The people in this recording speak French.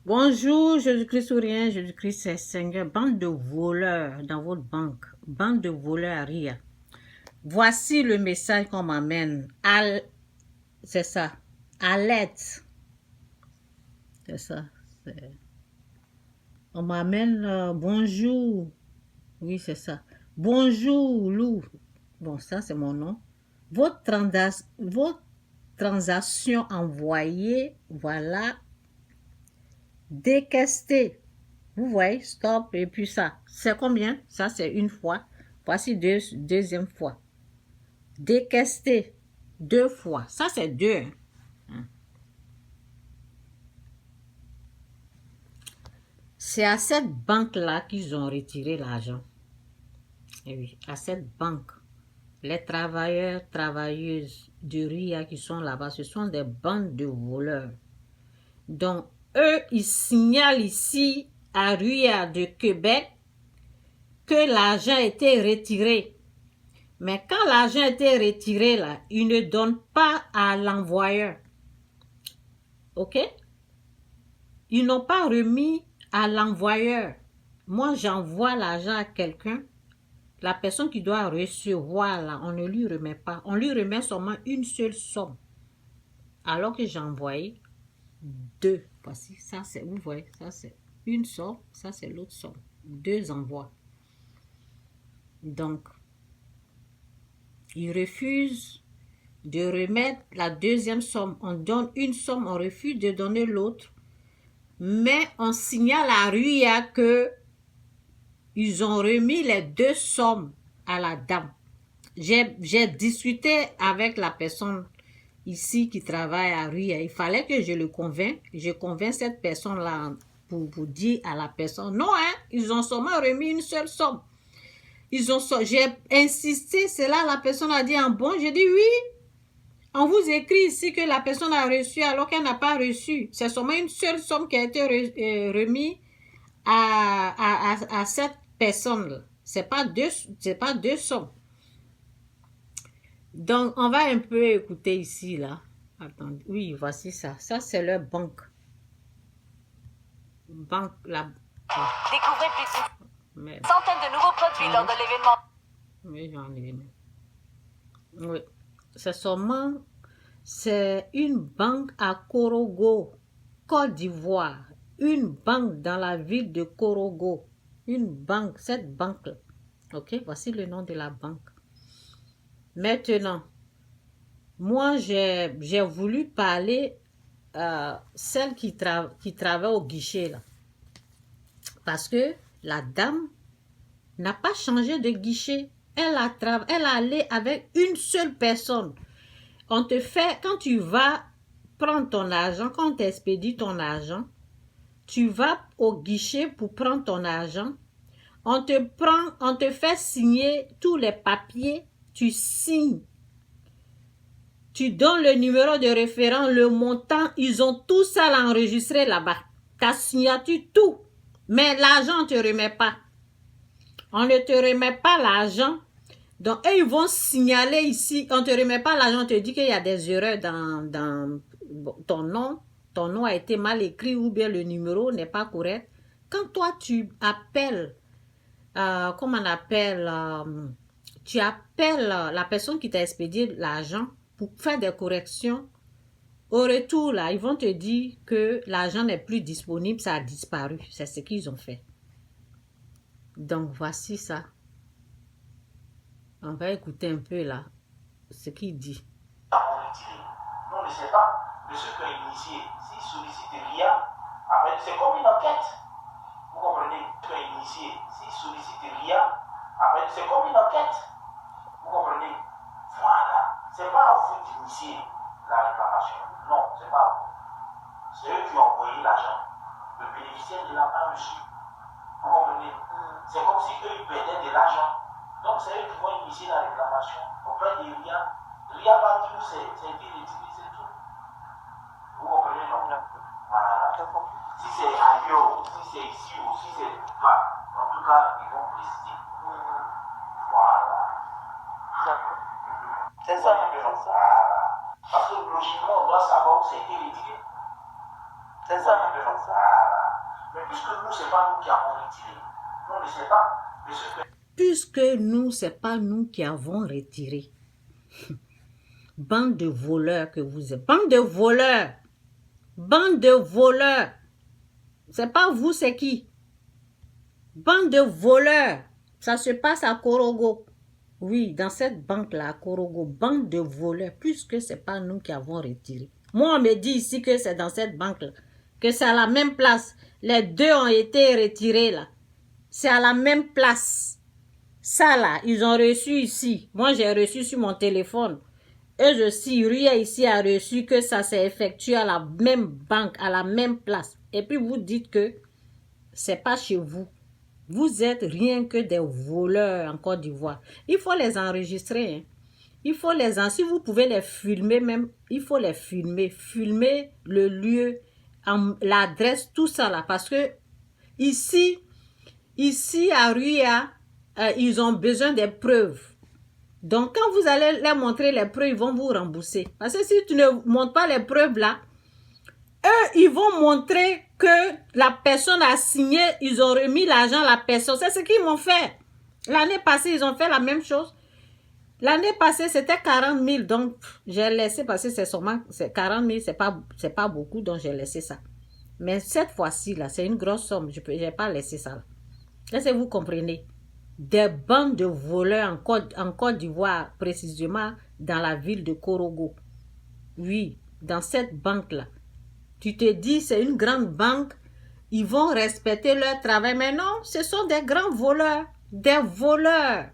Bonjour, Jésus-Christ ou rien, Jésus-Christ c'est Seigneur. Bande de voleurs dans votre banque. Bande de voleurs à rire. Voici le message qu'on m'amène. C'est ça. Alerte. C'est ça. On m'amène bonjour. Oui, c'est ça. Bonjour, Lou. Bon, ça, c'est mon nom. Votre transaction envoyée, voilà, décaissée. Vous voyez, stop, et puis ça. C'est combien? Ça, c'est une fois. Voici deuxième fois. Décaissé, deux fois. Ça, c'est deux. Hein. C'est à cette banque-là qu'ils ont retiré l'argent. Et oui, à cette banque. Les travailleurs, travailleuses de RIA qui sont là-bas, ce sont des bandes de voleurs. Donc, eux, ils signalent ici à RIA de Québec que l'argent a été retiré. Mais quand l'argent a été retiré, là, ils ne donnent pas à l'envoyeur. OK? Ils n'ont pas remis à l'envoyeur. Moi, j'envoie l'argent à quelqu'un. La personne qui doit recevoir, là, on ne lui remet pas. On lui remet seulement une seule somme. Alors que j'ai envoyé deux. Voici, ça c'est, vous voyez, ça c'est une somme, ça c'est l'autre somme. Deux envois. Donc, ils refusent de remettre la deuxième somme. On donne une somme, on refuse de donner l'autre. Mais on signale à RIA que ils ont remis les deux sommes à la dame. J'ai discuté avec la personne ici qui travaille à RIA. Il fallait que je le convainque. Je convainc cette personne-là pour dire à la personne, non, hein, ils ont seulement remis une seule somme. J'ai insisté, c'est là la personne a dit, bon, j'ai dit oui. On vous écrit ici que la personne a reçu alors qu'elle n'a pas reçu. C'est seulement une seule somme qui a été remise à cette personne-là. C'est pas deux sommes. Donc, on va un peu écouter ici, là. Attendez. Oui, voici ça. Ça, c'est leur banque. Banque, la... Découvrez plus d'une centaine de nouveaux produits lors de l'événement. Oui, j'en ai. Oui. C'est une banque à Korogo, Côte d'Ivoire. Une banque dans la ville de Korogo. Une banque, cette banque-là. Ok, voici le nom de la banque. Maintenant, moi, j'ai voulu parler celle qui travaille au guichet, là. Parce que la dame n'a pas changé de guichet. Elle allait avec une seule personne. On te fait, quand tu vas prendre ton argent, quand on t'expédie ton argent, tu vas au guichet pour prendre ton argent. On te fait signer tous les papiers, tu signes. Tu donnes le numéro de référent, le montant, ils ont tout ça enregistré là-bas. Ta signature, tout. Mais l'argent, on ne te remet pas. On ne te remet pas l'argent. Donc, eux, ils vont signaler ici, on ne te remet pas l'argent, on te dit qu'il y a des erreurs dans ton nom. Ton nom a été mal écrit ou bien le numéro n'est pas correct. Quand toi, tu appelles, comment on appelle, tu appelles la personne qui t'a expédié l'argent pour faire des corrections. Au retour, là, ils vont te dire que l'argent n'est plus disponible, ça a disparu. C'est ce qu'ils ont fait. Donc, voici ça. On va écouter un peu là ce qu'il dit. Nous, on ne sait pas de ce qui est initié. S'il sollicite RIA, après, c'est comme une enquête. Vous comprenez? Ce qui est initié. S'il sollicite RIA, après, c'est comme une enquête. Vous comprenez? Voilà. C'est pas à vous d'initier la réclamation. Non, c'est pas à vous. C'est eux qui ont envoyé l'argent. Le bénéficiaire ne l'a pas reçu. Vous comprenez? C'est comme si eux, ils perdaient de l'argent. Donc, c'est eux qui vont initier la réclamation auprès des RIA. RIA va dire c'est été retiré, c'est tout. Vous comprenez, non? Voilà. Si c'est ailleurs, si c'est ici ou si c'est là, en tout cas, ils vont préciser. Voilà. C'est ça, c'est ça. Parce que logiquement, on doit savoir où c'est été retiré. C'est ça. Voilà. Mais puisque nous, ce n'est pas nous qui avons retiré, nous ne savons pas. Mais ce que... Puisque nous, ce n'est pas nous qui avons retiré. Bande de voleurs que vous êtes. Bande de voleurs. Bande de voleurs. C'est pas vous, c'est qui? Bande de voleurs. Ça se passe à Korogo. Oui, dans cette banque-là, à Korogo. Bande de voleurs. Puisque ce n'est pas nous qui avons retiré. Moi, on me dit ici que c'est dans cette banque-là. Que c'est à la même place. Les deux ont été retirés là. C'est à la même place. Ça là, ils ont reçu ici. Moi, j'ai reçu sur mon téléphone. Et je suis Ria ici a reçu que ça s'est effectué à la même banque, à la même place. Et puis vous dites que c'est pas chez vous. Vous êtes rien que des voleurs en Côte d'Ivoire. Il faut les enregistrer. Hein. Il faut les enregistrer. Si vous pouvez les filmer même, il faut les filmer. Filmer le lieu, l'adresse, tout ça là. Parce que ici à Ria, ils ont besoin des preuves. Donc, quand vous allez leur montrer les preuves, ils vont vous rembourser. Parce que si tu ne montres pas les preuves là, eux, ils vont montrer que la personne a signé, ils ont remis l'argent à la personne. C'est ce qu'ils m'ont fait. L'année passée, ils ont fait la même chose. L'année passée, c'était 40 000. Donc, j'ai laissé parce que c'est seulement 40 000, c'est pas beaucoup, donc j'ai laissé ça. Mais cette fois-ci, là, c'est une grosse somme. Je n'ai pas laissé ça. Est-ce que vous comprenez? Des bandes de voleurs en Côte d'Ivoire, précisément dans la ville de Korogo. Oui, dans cette banque-là. Tu te dis, c'est une grande banque, ils vont respecter leur travail. Mais non, ce sont des grands voleurs. Des voleurs.